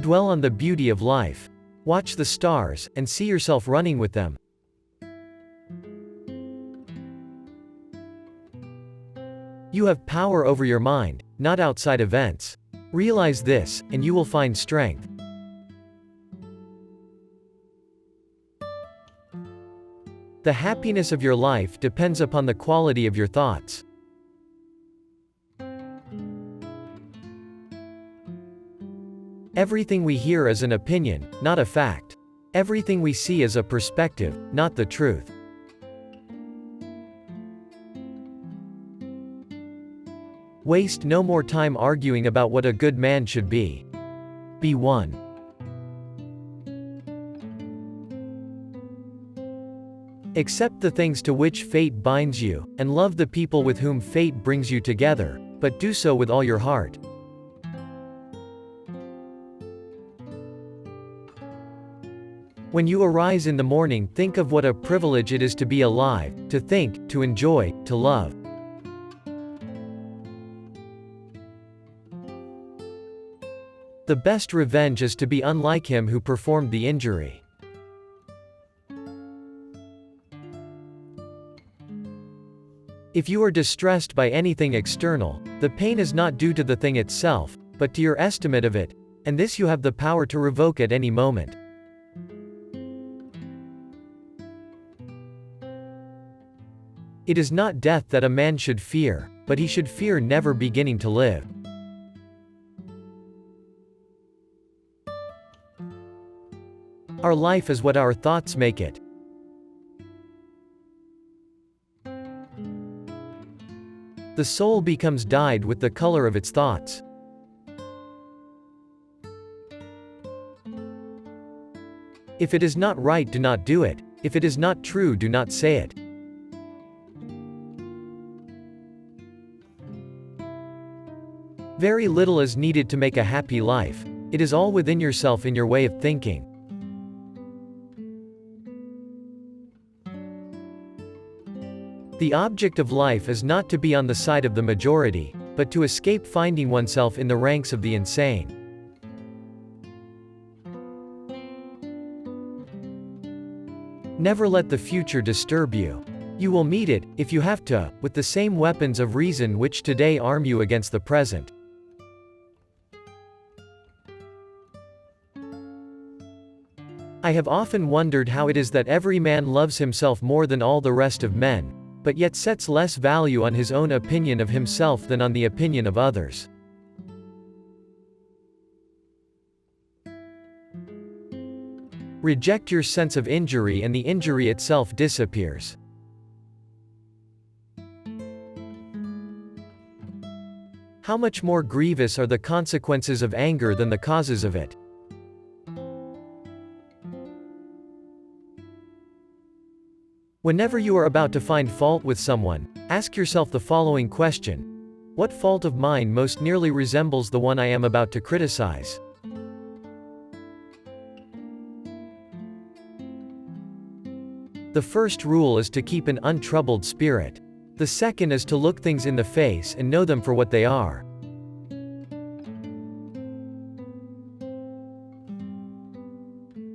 Dwell on the beauty of life. Watch the stars, and see yourself running with them. You have power over your mind, not outside events. Realize this, and you will find strength. The happiness of your life depends upon the quality of your thoughts. Everything we hear is an opinion, not a fact. Everything we see is a perspective, not the truth. Waste no more time arguing about what a good man should be. Be one. Accept the things to which fate binds you, and love the people with whom fate brings you together, but do so with all your heart. When you arise in the morning, think of what a privilege it is to be alive, to think, to enjoy, to love. The best revenge is to be unlike him who performed the injury. If you are distressed by anything external, the pain is not due to the thing itself, but to your estimate of it, and this you have the power to revoke at any moment. It is not death that a man should fear, but he should fear never beginning to live. Our life is what our thoughts make it. The soul becomes dyed with the color of its thoughts. If it is not right, do not do it. If it is not true, do not say it. Very little is needed to make a happy life. It is all within yourself in your way of thinking. The object of life is not to be on the side of the majority, but to escape finding oneself in the ranks of the insane. Never let the future disturb you. You will meet it, if you have to, with the same weapons of reason which today arm you against the present. I have often wondered how it is that every man loves himself more than all the rest of men, but yet sets less value on his own opinion of himself than on the opinion of others. Reject your sense of injury and the injury itself disappears. How much more grievous are the consequences of anger than the causes of it? Whenever you are about to find fault with someone, ask yourself the following question: what fault of mine most nearly resembles the one I am about to criticize? The first rule is to keep an untroubled spirit. The second is to look things in the face and know them for what they are.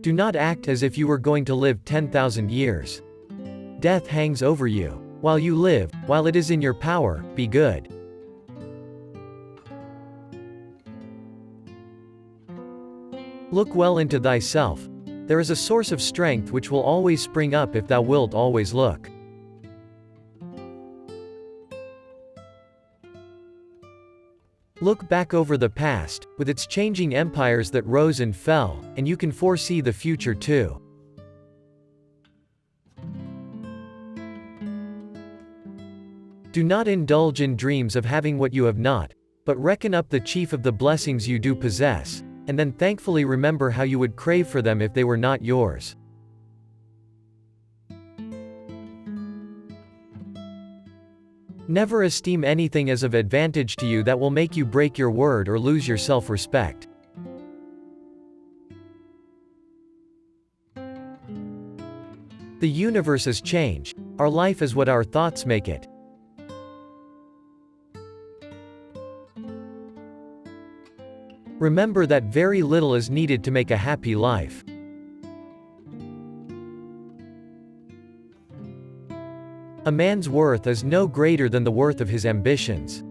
Do not act as if you were going to live 10,000 years. Death hangs over you. While you live, while it is in your power, be good. Look well into thyself. There is a source of strength which will always spring up if thou wilt always look. Look back over the past, with its changing empires that rose and fell, and you can foresee the future too. Do not indulge in dreams of having what you have not, but reckon up the chief of the blessings you do possess, and then thankfully remember how you would crave for them if they were not yours. Never esteem anything as of advantage to you that will make you break your word or lose your self-respect. The universe is change. Our life is what our thoughts make it. Remember that very little is needed to make a happy life. A man's worth is no greater than the worth of his ambitions.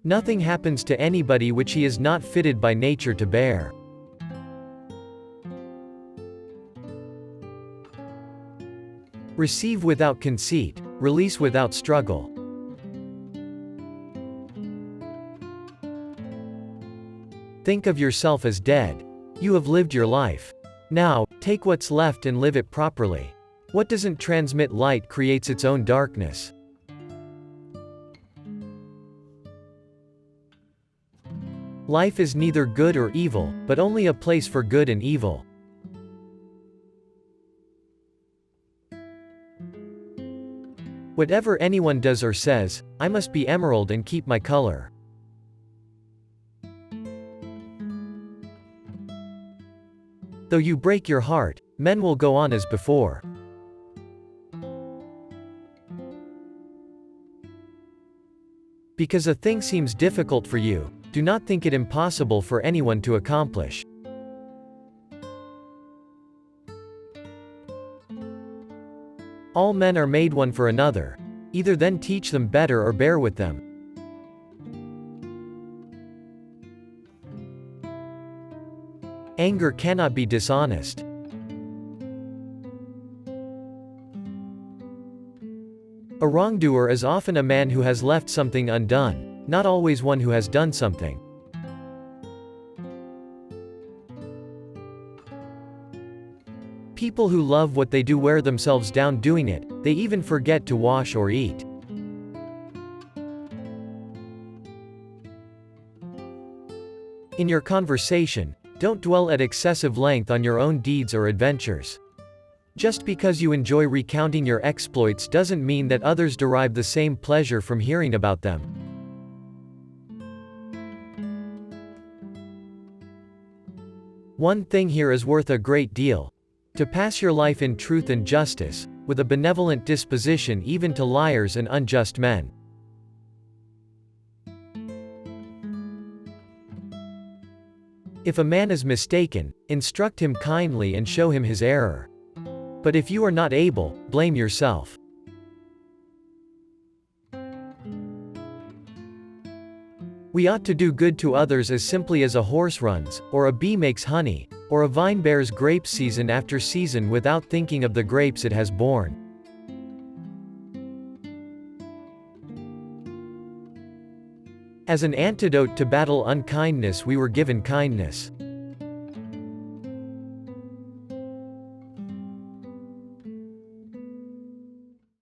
Nothing happens to anybody which he is not fitted by nature to bear. Receive without conceit, release without struggle. Think of yourself as dead. You have lived your life. Now, take what's left and live it properly. What doesn't transmit light creates its own darkness. Life is neither good or evil, but only a place for good and evil. Whatever anyone does or says, I must be emerald and keep my color. Though you break your heart, men will go on as before. Because a thing seems difficult for you, do not think it impossible for anyone to accomplish. All men are made one for another. Either then teach them better or bear with them. Anger cannot be dishonest. A wrongdoer is often a man who has left something undone, not always one who has done something. People who love what they do wear themselves down doing it, they even forget to wash or eat. In your conversation, don't dwell at excessive length on your own deeds or adventures. Just because you enjoy recounting your exploits doesn't mean that others derive the same pleasure from hearing about them. One thing here is worth a great deal: to pass your life in truth and justice, with a benevolent disposition even to liars and unjust men. If a man is mistaken, instruct him kindly and show him his error. But if you are not able, blame yourself. We ought to do good to others as simply as a horse runs, or a bee makes honey, or a vine bears grapes season after season without thinking of the grapes it has borne. As an antidote to battle unkindness we were given kindness.